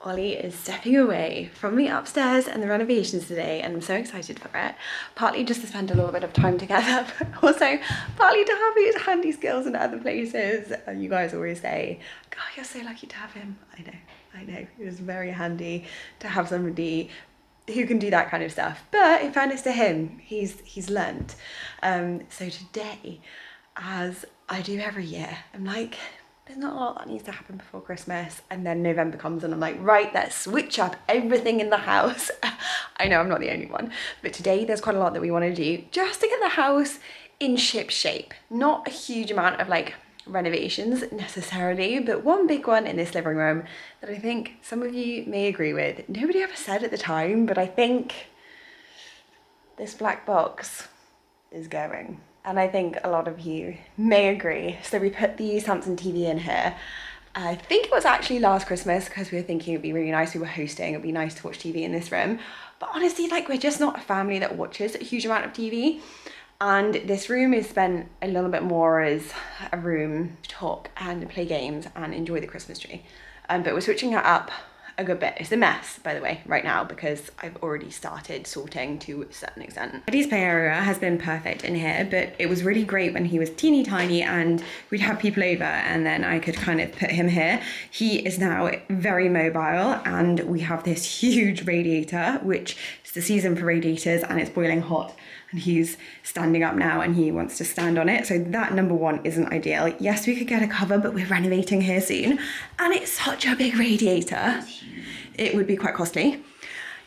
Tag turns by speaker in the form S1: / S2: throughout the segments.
S1: Ollie is stepping away from the upstairs and the renovations today, and I'm so excited for it. Partly just to spend a little bit of time together, but also partly to have his handy skills in other places. You guys always say, God, you're so lucky to have him. I know. It was very handy to have somebody who can do that kind of stuff. But in fairness to him, he's learnt. So today, as I do every year, I'm like, there's not a lot that needs to happen before Christmas, and then November comes and I'm like, right, let's switch up everything in the house. I know I'm not the only one, but today there's quite a lot that we want to do just to get the house in ship shape. Not a huge amount of like renovations necessarily, but one big one in this living room that I think some of you may agree with. Nobody ever said at the time, but I think this black box is going. And I think a lot of you may agree. So we put the Samsung TV in here. I think it was actually last Christmas because we were thinking it'd be really nice. We were hosting, it'd be nice to watch TV in this room. But honestly, like, we're just not a family that watches a huge amount of TV. And this room is spent a little bit more as a room to talk and play games and enjoy the Christmas tree. But we're switching it up a good bit. It's a mess, by the way, right now, because I've already started sorting to a certain extent. Eddie's play area has been perfect in here, but it was really great when he was teeny tiny and we'd have people over and then I could kind of put him here. He is now very mobile and we have this huge radiator, which is the season for radiators, and it's boiling hot. And he's standing up now and he wants to stand on it. So that, number one, isn't ideal. Yes, we could get a cover, but we're renovating here soon. And it's such a big radiator. It would be quite costly.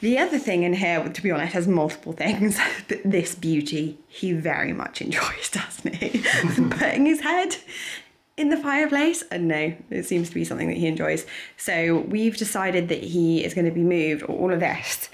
S1: The other thing in here, to be honest, has multiple things. But this beauty, he very much enjoys, doesn't he? Putting his head in the fireplace. And no, it seems to be something that he enjoys. So we've decided that he is going to be moved, or all of this,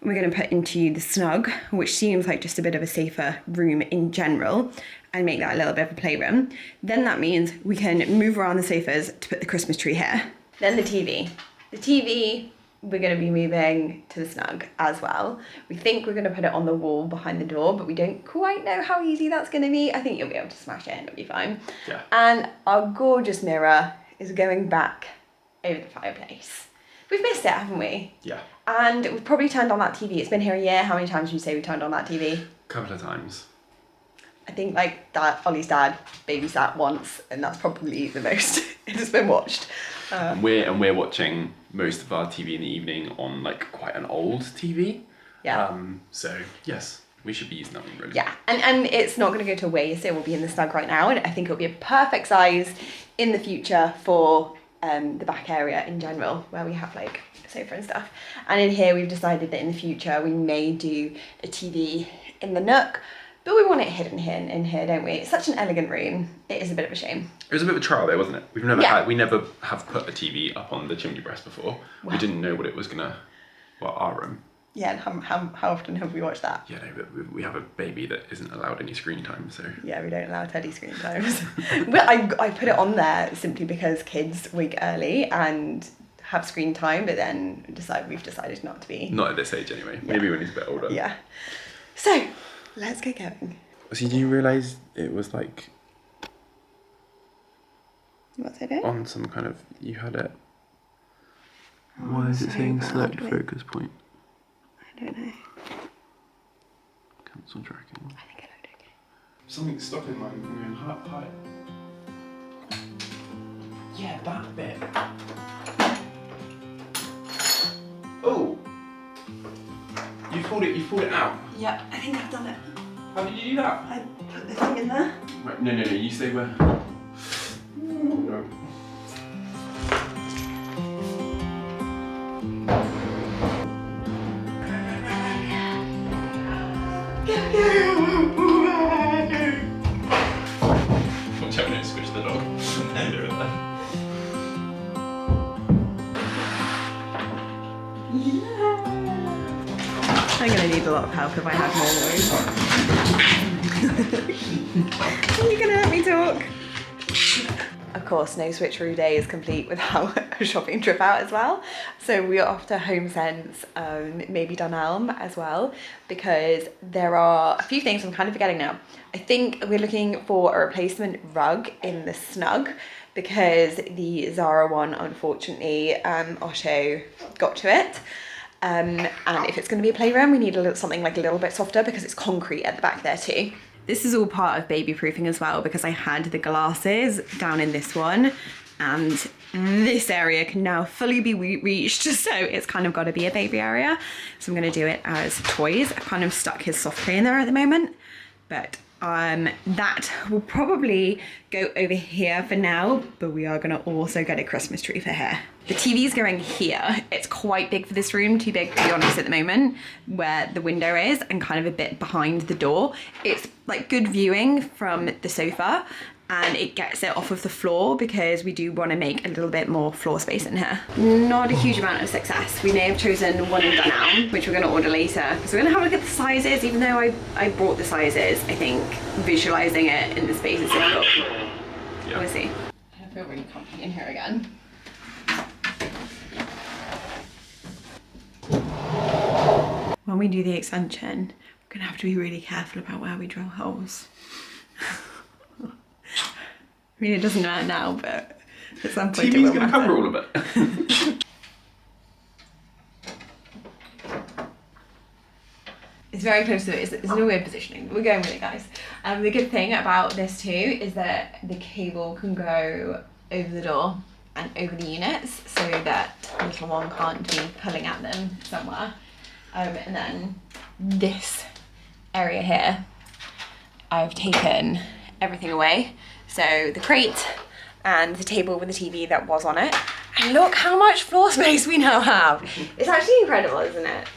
S1: we're going to put into the Snug, which seems like just a bit of a safer room in general, and make that a little bit of a playroom. Then that means we can move around the sofas to put the Christmas tree here. Then the TV. The TV, we're going to be moving to the Snug as well. We think we're going to put it on the wall behind the door, but we don't quite know how easy that's going to be. I think you'll be able to smash it and it'll be fine.
S2: Yeah.
S1: And our gorgeous mirror is going back over the fireplace. We've missed it, haven't we?
S2: Yeah.
S1: And we've probably turned on that TV. It's been here a year. How many times would you say we turned on that TV?
S2: A couple of times.
S1: I think like Ollie's dad babysat once, and that's probably the most it's been watched.
S2: And we're watching most of our TV in the evening on like quite an old TV.
S1: Yeah.
S2: So yes, we should be using that one really.
S1: Yeah, and it's not going to go to waste. It will be in the Snug right now, and I think it'll be a perfect size in the future for the back area in general, where we have like a sofa and stuff. And in here we've decided that in the future we may do a TV in the nook, but we want it hidden here in here, don't we? It's such an elegant room. It is a bit of a shame.
S2: It was a bit of a trial though, wasn't it? We never have put a TV up on the chimney breast before. Well, we didn't know what it was gonna, our room.
S1: Yeah, and how often have we watched that?
S2: Yeah, no, but we have a baby that isn't allowed any screen time, so...
S1: Yeah, we don't allow Teddy screen times. Well, I put it on there simply because kids wake early and have screen time, but then we've decided not to be.
S2: Not at this age anyway,
S1: yeah.
S2: Maybe when he's a bit older.
S1: Yeah. So, let's get going.
S2: So did you realise it was like...
S1: What's it?
S2: On some kind of... You had it... Why is it saying select focus point?
S1: I don't know.
S2: Cancel tracking.
S1: I think it looked okay.
S2: Something's stopping mine from going high. Yeah, that bit. Oh! You pulled it out.
S1: Yeah, I think I've done it.
S2: How did you do that?
S1: I put the thing in there.
S2: Right, no, you stay where... Oh, no. Watch out, don't squish the dog.
S1: I'm going to need a lot of help if I had more noise. Are you going to let me talk? Of course, no switcheroo day is complete without a shopping trip out as well. So we are off to HomeSense, maybe Dunelm as well, because there are a few things I'm kind of forgetting now. I think we're looking for a replacement rug in the Snug, because the Zara one, unfortunately, Otto got to it. And if it's going to be a playroom, we need something like a little bit softer because it's concrete at the back there too. This is all part of baby proofing as well, because I had the glasses down in this one, and this area can now fully be reached, so it's kind of got to be a baby area. So I'm going to do it as toys. I've kind of stuck his soft play in there at the moment, but that will probably go over here for now, but we are going to also get a Christmas tree for here. The TV's going here. It's quite big for this room, too big to be honest at the moment, where the window is and kind of a bit behind the door. It's like good viewing from the sofa, and it gets it off of the floor because we do want to make a little bit more floor space in here. Not a huge amount of success. We may have chosen one and done, which we're going to order later. So we're going to have a look at the sizes, even though I brought the sizes. I think visualizing it in the space is difficult. Yeah. We'll see. I feel really comfy in here again. When we do the extension, we're going to have to be really careful about where we drill holes. I mean, it doesn't matter now, but at some point it will matter. TV's going to cover all of it. It's very close to it. It's no weird positioning. We're going with it, guys. The good thing about this too is that the cable can go over the door and over the units, so that little one can't be pulling at them somewhere. And then this area here, I've taken everything away. So the crate and the table with the TV that was on it. And look how much floor space we now have. It's actually incredible, isn't it?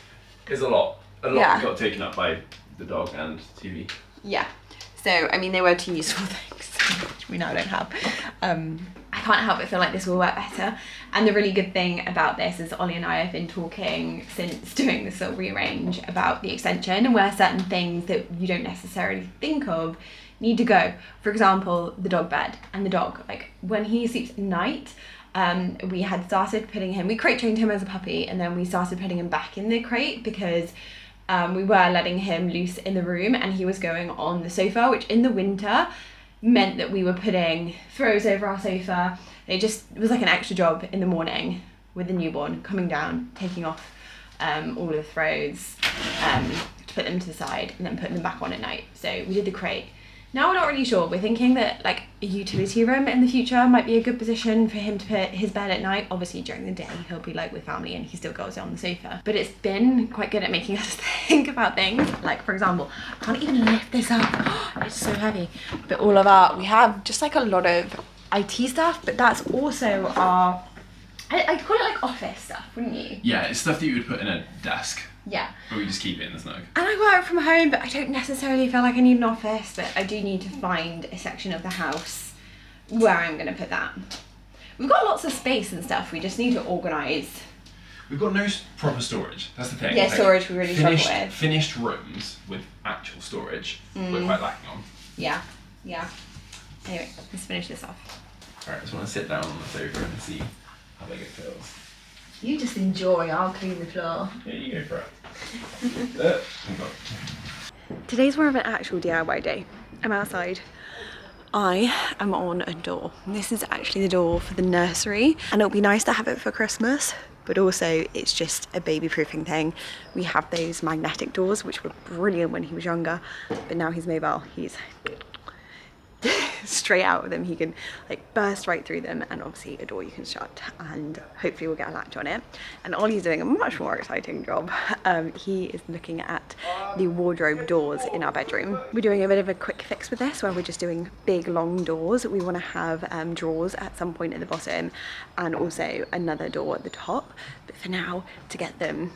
S2: It's a lot. A lot got taken up by the dog and TV.
S1: Yeah. So, I mean, they were two useful things, which we now don't have. I can't help but feel like this will work better. And the really good thing about this is Ollie and I have been talking since doing this little rearrange about the extension and where certain things that you don't necessarily think of need to go. For example, the dog bed and the dog. Like when he sleeps at night, we had started putting him, we crate trained him as a puppy, and then we started putting him back in the crate because we were letting him loose in the room and he was going on the sofa, which in the winter meant that we were putting throws over our sofa. It was like an extra job in the morning with the newborn, coming down, taking off all of the throws to put them to the side and then putting them back on at night. So we did the crate. Now we're not really sure. We're thinking that like a utility room in the future might be a good position for him to put his bed at night. Obviously during the day he'll be like with family and he still goes on the sofa. But it's been quite good at making us think about things. Like for example, I can't even lift this up. It's so heavy. But we have just like a lot of IT stuff, but that's also our, I'd call it like office stuff, wouldn't you?
S2: Yeah, it's stuff that you would put in a desk.
S1: Yeah.
S2: Or we just keep it in the Snug.
S1: And I work from home, but I don't necessarily feel like I need an office, but I do need to find a section of the house where I'm going to put that. We've got lots of space and stuff, we just need to organise.
S2: We've got no proper storage, that's the thing.
S1: Yeah, storage we really struggle with.
S2: Finished rooms with actual storage we're quite lacking on.
S1: Yeah, yeah. Anyway, let's finish this off.
S2: Alright, I just want to sit down on the sofa and see how big it feels.
S1: You just enjoy, I'll clean the floor.
S2: Yeah, you go for it.
S1: Today's more of an actual DIY day. I'm outside. I am on a door. This is actually the door for the nursery, and it'll be nice to have it for Christmas, but also it's just a baby proofing thing. We have those magnetic doors, which were brilliant when he was younger, but now he's mobile. He's straight out of them. He can like burst right through them, and obviously a door you can shut, and hopefully we'll get a latch on it. And Ollie's doing a much more exciting job. He is looking at the wardrobe doors in our bedroom. We're doing a bit of a quick fix with this, where we're just doing big long doors. We want to have drawers at some point at the bottom and also another door at the top, but for now, to get them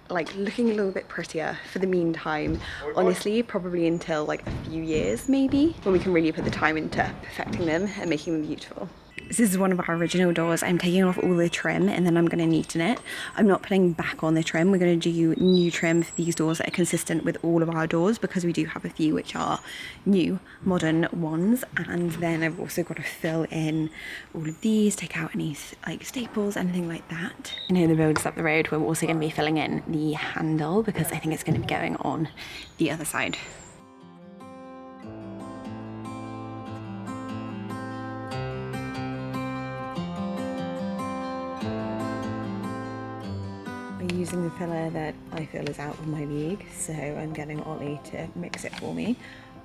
S1: like looking a little bit prettier for the meantime, honestly probably until like a few years maybe, when we can really put the time into perfecting them and making them beautiful. This is one of our original doors. I'm taking off all the trim and then I'm going to neaten it. I'm not putting back on the trim. We're going to do new trim for these doors that are consistent with all of our doors, because we do have a few which are new, modern ones. And then I've also got to fill in all of these, take out any like staples, anything like that. And here the road's up the road. We're also going to be filling in the handle because I think it's going to be going on the other side. are using the filler that I feel is out of my league, so I'm getting Ollie to mix it for me.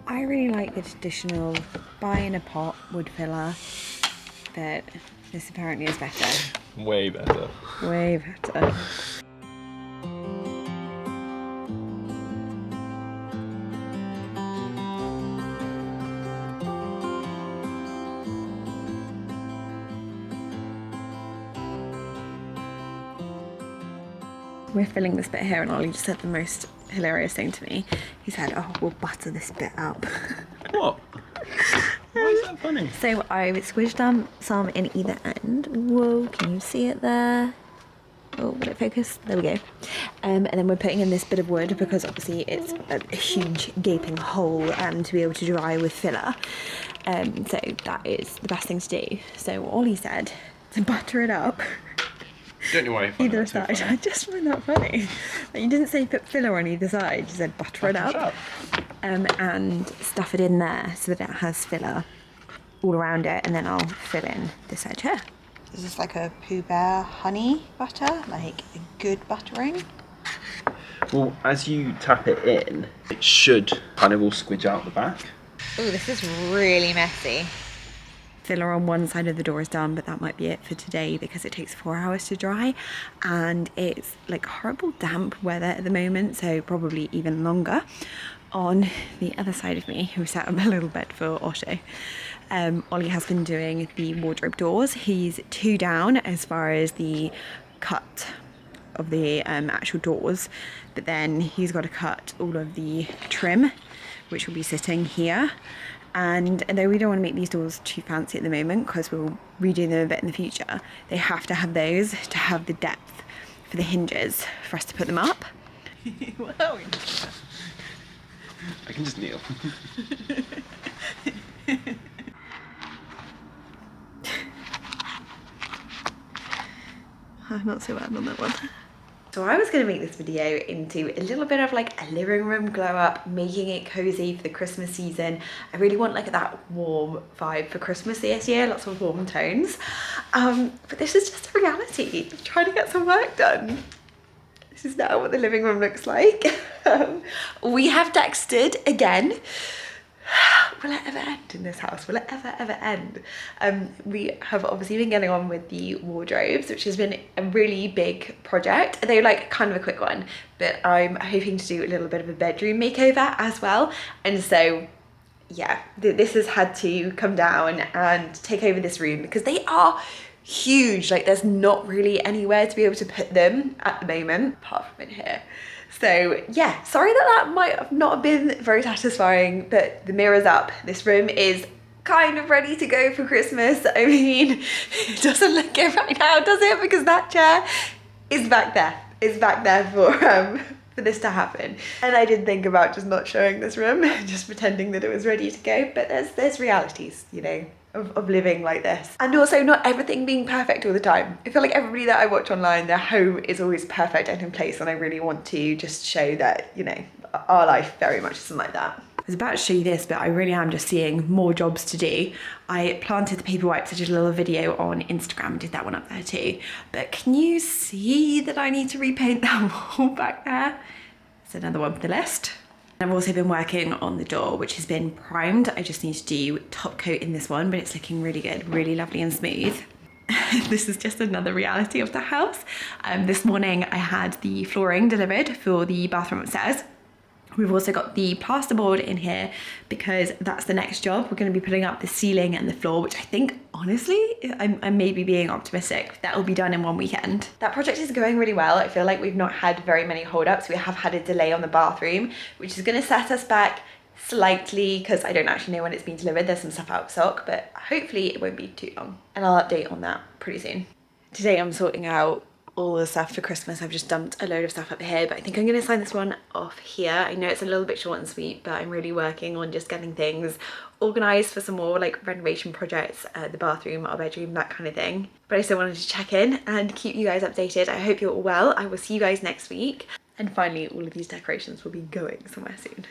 S1: I really like the traditional buy in a pot wood filler, but this apparently is better.
S2: Way better.
S1: Way better. We're filling this bit here and Ollie just said the most hilarious thing to me. He said, oh, we'll butter this bit up.
S2: What? Why is that funny?
S1: So I've squished some in either end. Whoa, can you see it there? Oh, will it focus? There we go. And then we're putting in this bit of wood because obviously it's a huge gaping hole to be able to dry with filler. So that is the best thing to do. So Ollie said to butter it up.
S2: Don't know why you find
S1: Either
S2: that so
S1: side. I just find that funny. Like, you didn't say put filler on either side, you said butter it up. And stuff it in there so that it has filler all around it, and then I'll fill in this edge here. Is this like a Pooh Bear honey butter? Like a good buttering?
S2: Well, as you tap it in, it should kind of all squidge out the back.
S1: Oh, this is really messy. Filler on one side of the door is done, but that might be it for today because it takes 4 hours to dry and it's like horrible damp weather at the moment, so probably even longer. On the other side of me, who sat on my little bed for Osho, Ollie has been doing the wardrobe doors. He's 2 down as far as the cut of the actual doors, but then he's got to cut all of the trim, which will be sitting here. And though we don't want to make these doors too fancy at the moment because we'll redo them a bit in the future, they have to have those to have the depth for the hinges for us to put them up.
S2: Wow. I can just kneel.
S1: I'm not so bad on that one. So I was going to make this video into a little bit of like a living room glow up, making it cozy for the Christmas season. I really want like that warm vibe for Christmas this year, lots of warm tones. But this is just a reality. I'm trying to get some work done. This is now what the living room looks like. We have texted again. Will it ever end in this house? Will it ever end? We have obviously been getting on with the wardrobes, which has been a really big project. They're like kind of a quick one, but I'm hoping to do a little bit of a bedroom makeover as well. And so yeah, this has had to come down and take over this room because they are huge. Like there's not really anywhere to be able to put them at the moment, apart from in here. So yeah, sorry that might have not been very satisfying, but the mirror's up. This room is kind of ready to go for Christmas. I mean, it doesn't look it right now, does it? Because that chair is back there. It's back there for this to happen. And I did think about just not showing this room, just pretending that it was ready to go. But there's realities, you know, of living like this. And also not everything being perfect all the time. I feel like everybody that I watch online, their home is always perfect and in place, and I really want to just show that, you know, our life very much isn't like that. I was about to show you this, but I really am just seeing more jobs to do. I planted the paper wipes. I did a little video on Instagram, did that one up there too. But can you see that I need to repaint that wall back there? It's another one for the list. I've also been working on the door, which has been primed. I just need to do top coat in this one, but it's looking really good, really lovely and smooth. This is just another reality of the house. This morning I had the flooring delivered for the bathroom upstairs. We've also got the plasterboard in here because that's the next job. We're going to be putting up the ceiling and the floor, which I think, honestly, I'm maybe being optimistic. That will be done in one weekend. That project is going really well. I feel like we've not had very many holdups. We have had a delay on the bathroom, which is going to set us back slightly because I don't actually know when it's been delivered. There's some stuff out of stock, but hopefully it won't be too long. And I'll update on that pretty soon. Today I'm sorting out all the stuff for Christmas. I've just dumped a load of stuff up here, but I think I'm going to sign this one off here. I know it's a little bit short and sweet, but I'm really working on just getting things organised for some more like renovation projects, the bathroom, our bedroom, that kind of thing. But I still wanted to check in and keep you guys updated. I hope you're all well. I will see you guys next week. And finally, all of these decorations will be going somewhere soon.